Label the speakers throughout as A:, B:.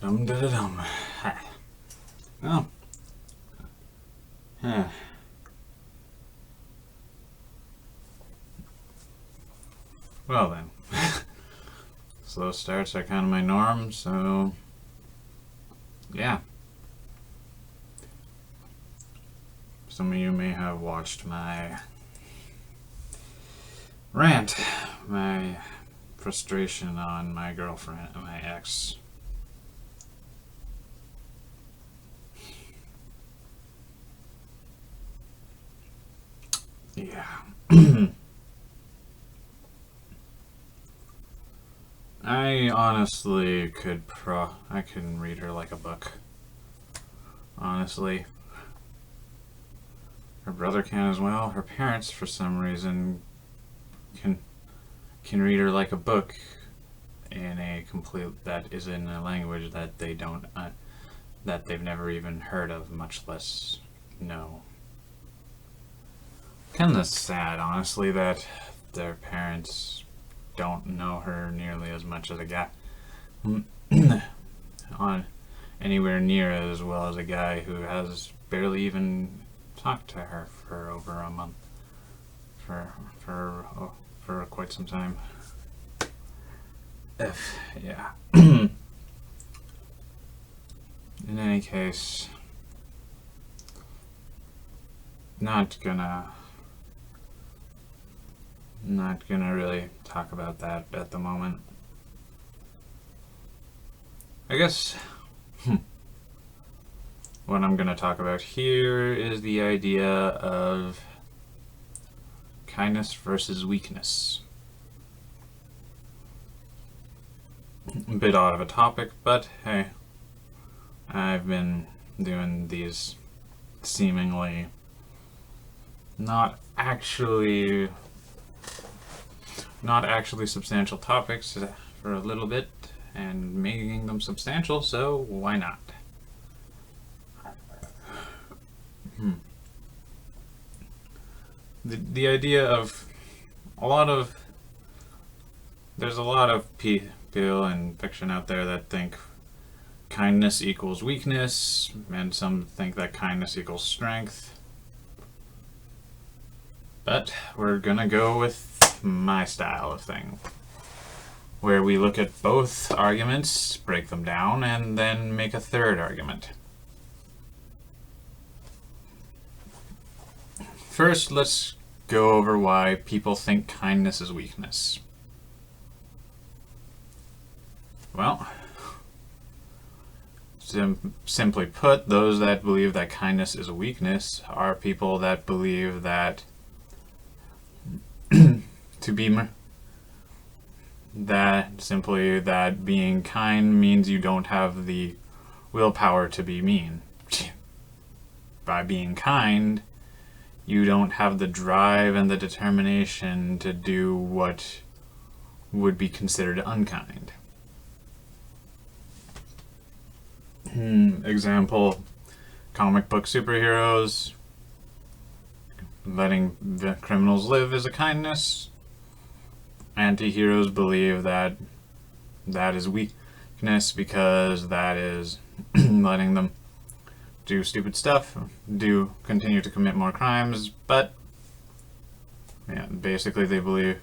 A: Dum-da-da-dum. Oh. Huh. Well then. Slow starts are kind of my norm, so yeah. Some of you may have watched my rant, my frustration on my girlfriend, my ex. Yeah. I honestly I can read her like a book. Honestly. Her brother can as well. Her parents, for some reason, can read her like a book in that is in a language that they don't that they've never even heard of, much less know. Kinda sad, honestly, that their parents don't know her nearly as much as a guy on anywhere near as well as a guy who has barely even talked to her for over a month for quite some time. Yeah. In any case, not gonna really talk about that at the moment. I guess what I'm gonna talk about here is the idea of kindness versus weakness. A bit odd of a topic, but hey, I've been doing these seemingly not actually substantial topics for a little bit and making them substantial, so why not? The idea of there's a lot of people and fiction out there that think kindness equals weakness, and some think that kindness equals strength. But we're gonna go with my style of thing, where we look at both arguments, break them down, and then make a third argument. First, let's go over why people think kindness is weakness. Well, simply put, those that believe that kindness is a weakness are people that believe that that being kind means you don't have the willpower to be mean. By being kind, you don't have the drive and the determination to do what would be considered unkind. Example, comic book superheroes. Letting the criminals live is a kindness. Anti-heroes believe that is weakness because that is letting them do stupid stuff, continue to commit more crimes, but yeah, basically they believe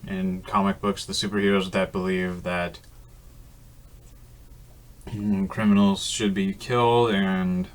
A: in comic books, the superheroes that believe that criminals should be killed and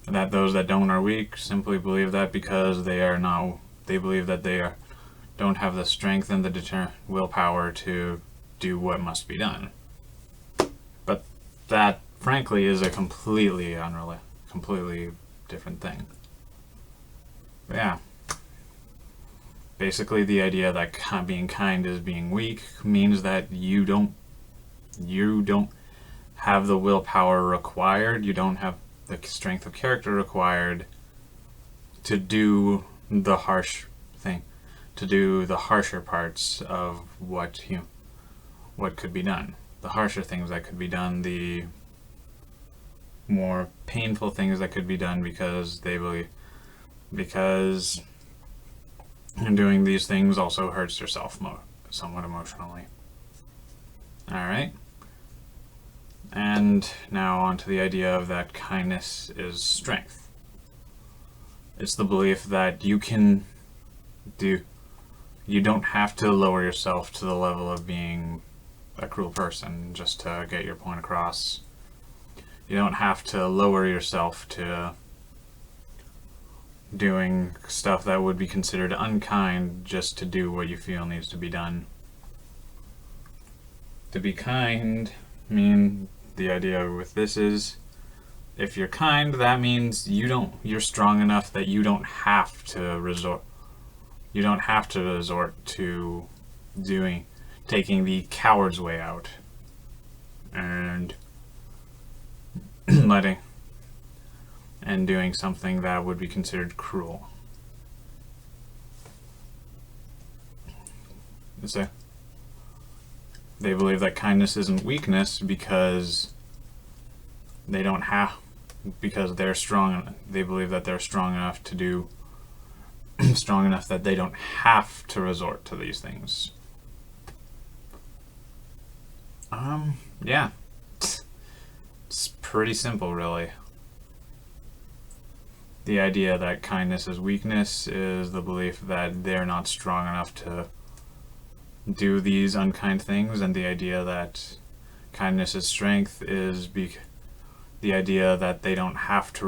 A: that those that don't are weak simply believe that because they believe that they don't have the strength and the willpower to do what must be done. But that, frankly, is a completely different thing. But yeah. Basically, the idea that being kind is being weak means that you don't have the willpower required, you don't have the strength of character required to do the harsh thing, to do the harsher parts of what could be done. The harsher things that could be done, the more painful things that could be done because doing these things also hurts yourself somewhat emotionally. Alright. And now on to the idea of that kindness is strength. It's the belief that you don't have to lower yourself to the level of being a cruel person just to get your point across. You don't have to lower yourself to doing stuff that would be considered unkind just to do what you feel needs to be done. To be kind, the idea with this is, if you're kind, that means you're strong enough that you don't have to resort to taking the coward's way out and doing something that would be considered cruel. They believe that kindness isn't weakness because they're strong. They believe that they're strong enough to do strong enough that they don't have to resort to these things. Yeah. It's pretty simple, really. The idea that kindness is weakness is the belief that they're not strong enough to do these unkind things, and the idea that kindness is strength is the idea that they don't have to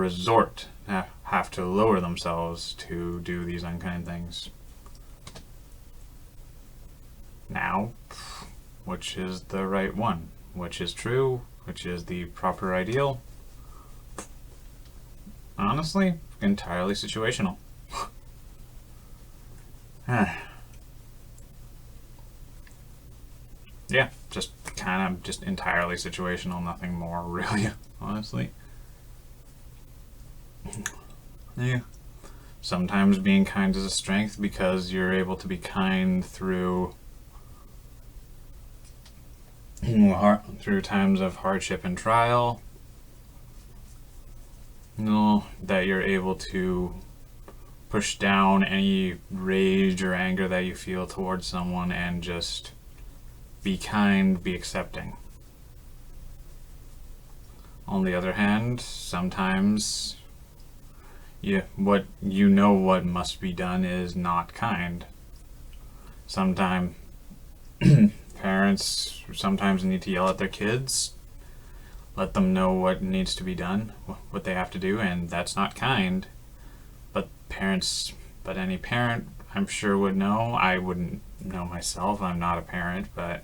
A: have to lower themselves to do these unkind things. Now, which is the right one? Which is true? Which is the proper ideal? Honestly, entirely situational. Yeah, just entirely situational, nothing more really, honestly. Yeah. Sometimes being kind is a strength because you're able to be kind through times of hardship and trial. That you're able to push down any rage or anger that you feel towards someone and just be kind, be accepting. On the other hand, sometimes what must be done is not kind. Sometimes parents sometimes need to yell at their kids, let them know what needs to be done, what they have to do, and that's not kind. But any parent, I'm sure, would know. I wouldn't know myself, I'm not a parent, but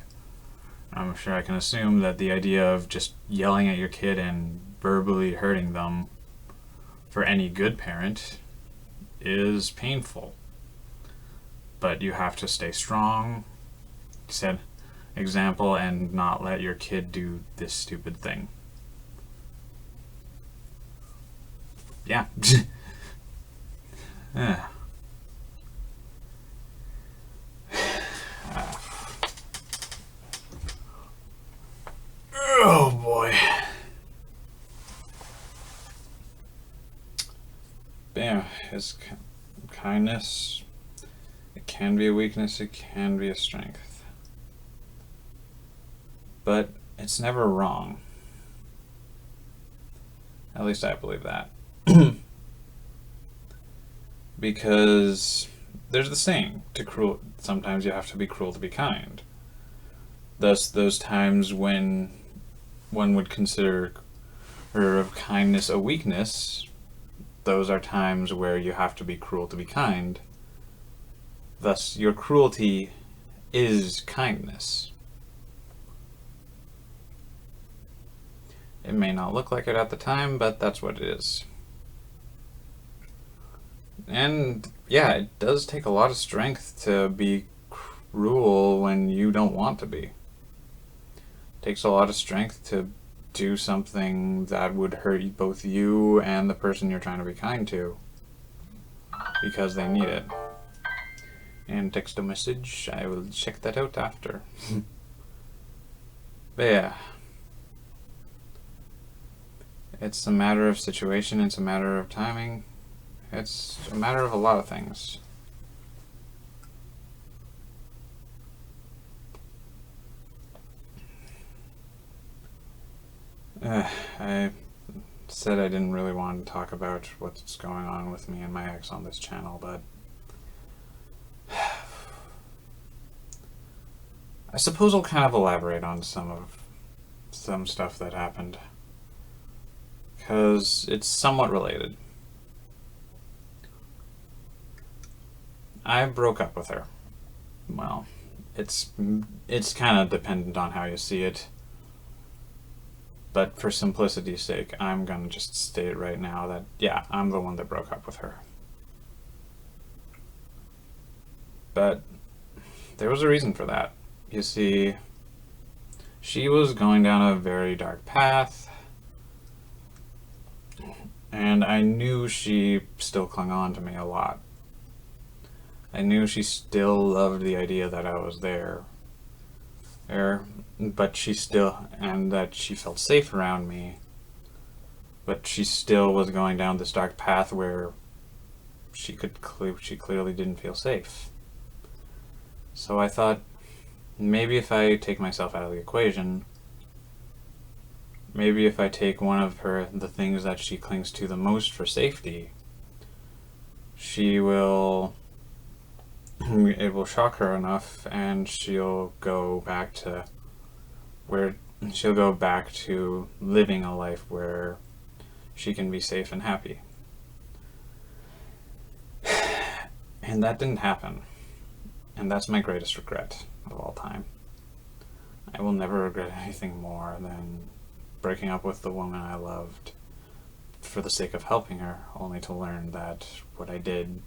A: I'm sure I can assume that the idea of just yelling at your kid and verbally hurting them for any good parent is painful. But you have to stay strong, set example, and not let your kid do this stupid thing. Yeah. Oh boy. But yeah, his kindness, it can be a weakness, it can be a strength. But it's never wrong. At least I believe that. Because there's the saying, sometimes you have to be cruel to be kind. Thus, those times when one would consider kindness a weakness, those are times where you have to be cruel to be kind. Thus, your cruelty is kindness. It may not look like it at the time, but that's what it is. And yeah, it does take a lot of strength to be cruel when you don't want to be. It takes a lot of strength to do something that would hurt both you and the person you're trying to be kind to, because they need it. And text a message, I will check that out after. But yeah, it's a matter of situation, it's a matter of timing, it's a matter of a lot of things. I said I didn't really want to talk about what's going on with me and my ex on this channel, but I suppose I'll kind of elaborate on some stuff that happened, because it's somewhat related. I broke up with her. Well, it's kind of dependent on how you see it, but for simplicity's sake, I'm gonna just state right now that, yeah, I'm the one that broke up with her. But there was a reason for that. You see, she was going down a very dark path, and I knew she still clung on to me a lot. I knew she still loved the idea that I was there, but she still, and that she felt safe around me, but she still was going down this dark path where she clearly didn't feel safe. So I thought, maybe if I take myself out of the equation, maybe if I take one of the things that she clings to the most for safety, it will shock her enough, and she'll go back to living a life where she can be safe and happy. And that didn't happen. And that's my greatest regret of all time. I will never regret anything more than breaking up with the woman I loved for the sake of helping her, only to learn that what I did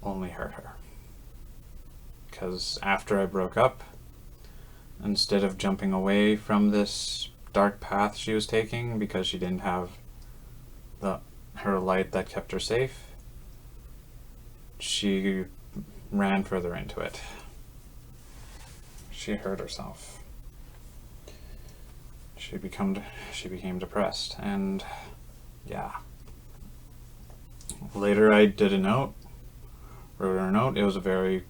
A: only hurt her. Because after I broke up, instead of jumping away from this dark path she was taking because she didn't have her light that kept her safe, she ran further into it. She hurt herself. She became depressed, and yeah. Later I wrote her a note. It was a very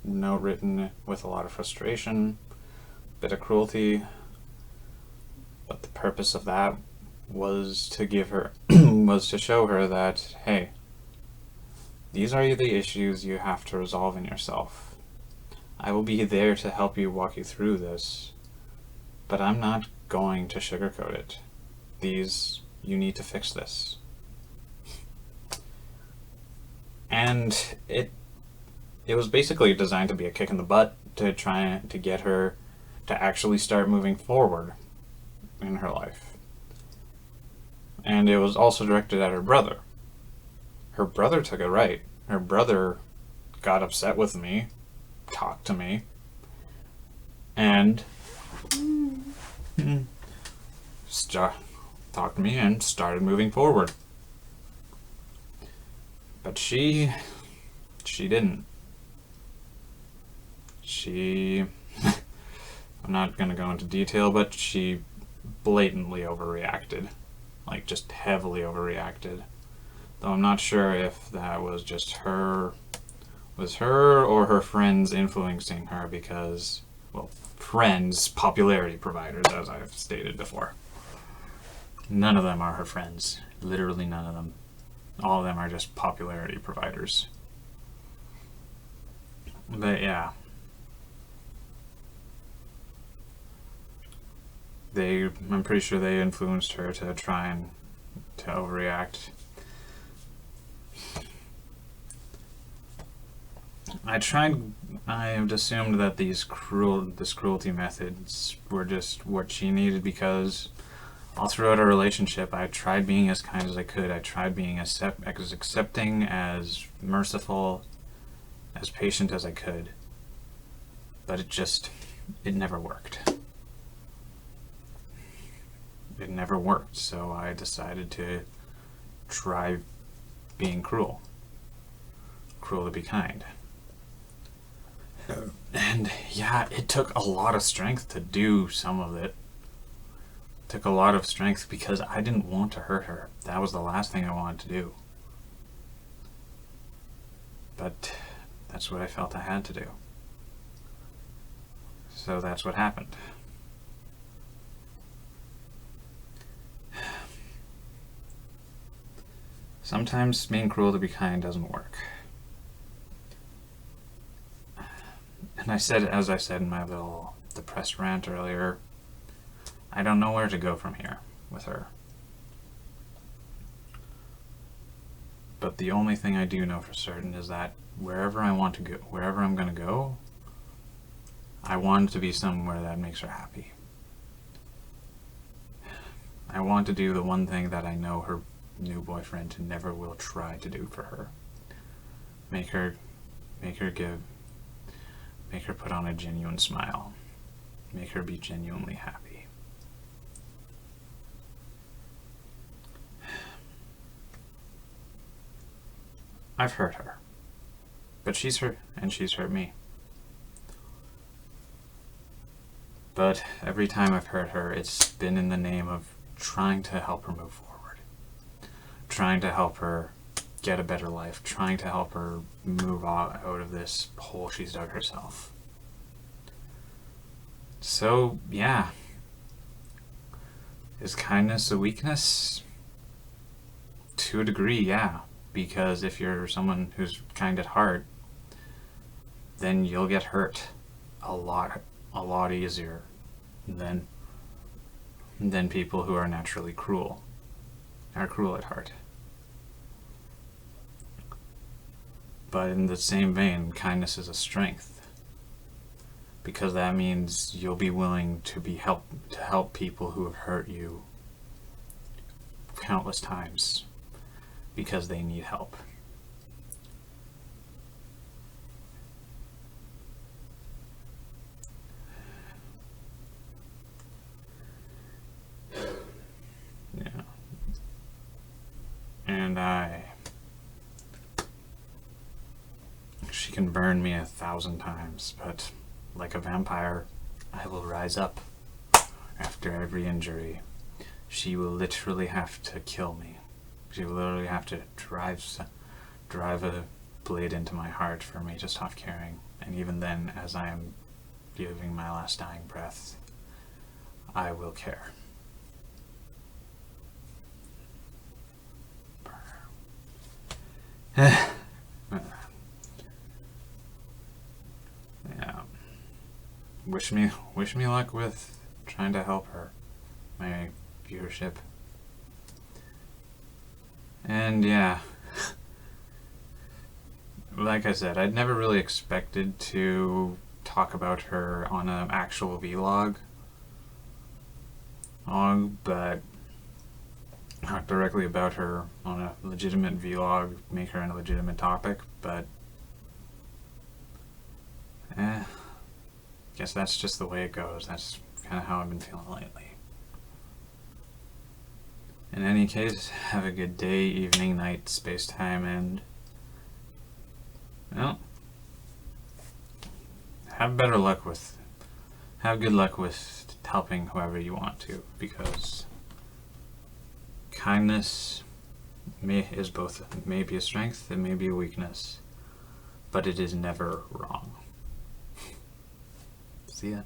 A: note written with a lot of frustration, bit of cruelty, but the purpose of that was to give her was to show her that, hey, these are the issues you have to resolve in yourself. I will be there to help you walk you through this, but I'm not going to sugarcoat it. You need to fix this. And it was basically designed to be a kick in the butt to try to get her to actually start moving forward in her life. And it was also directed at her brother. Her brother took it right. Her brother got upset with me, talked to me, and talked to me and started moving forward. But she didn't. I'm not going to go into detail, but she blatantly overreacted. Like, just heavily overreacted. Though I'm not sure if that was just her or her friends influencing her, because, well, friends, popularity providers, as I've stated before. None of them are her friends. Literally none of them. All of them are just popularity providers. But yeah. I'm pretty sure they influenced her to try and to overreact. I had assumed that this cruelty methods were just what she needed, because all throughout our relationship, I tried being as kind as I could. I tried being as accepting, as merciful, as patient as I could. But it never worked. It never worked, so I decided to try being cruel. Cruel to be kind. And yeah, it took a lot of strength to do some of it. Took a lot of strength because I didn't want to hurt her. That was the last thing I wanted to do. But that's what I felt I had to do. So that's what happened. sometimes being cruel to be kind doesn't work. And as I said in my little depressed rant earlier, I don't know where to go from here with her. But the only thing I do know for certain is that wherever I want to go, wherever I'm going to go, I want it to be somewhere that makes her happy. I want to do the one thing that I know her new boyfriend never will try to do for her. Make her put on a genuine smile. Make her be genuinely happy. I've hurt her. But she's hurt me. But every time I've hurt her, it's been in the name of trying to help her move forward. Trying to help her get a better life. Trying to help her move out of this hole she's dug herself. So, yeah. Is kindness a weakness? To a degree, yeah. Because if you're someone who's kind at heart, then you'll get hurt a lot easier than people who are naturally cruel, are cruel at heart. But in the same vein, kindness is a strength, because that means you'll be willing to help people who have hurt you countless times because they need help. Yeah. And she can burn me 1,000 times, but like a vampire, I will rise up after every injury. She will literally have to kill me. She will literally have to drive a blade into my heart for me to stop caring. And even then, as I am giving my last dying breath, I will care. Yeah. Wish me luck with trying to help her. My viewership. And yeah, like I said, I'd never really expected to talk about her on an actual vlog, but talk directly about her on a legitimate vlog, make her a legitimate topic, but guess that's just the way it goes. That's kind of how I've been feeling lately. In any case, have a good day, evening, night, space-time, and, well, have good luck with helping whoever you want to, because kindness may be a strength, it may be a weakness, but it is never wrong. See ya.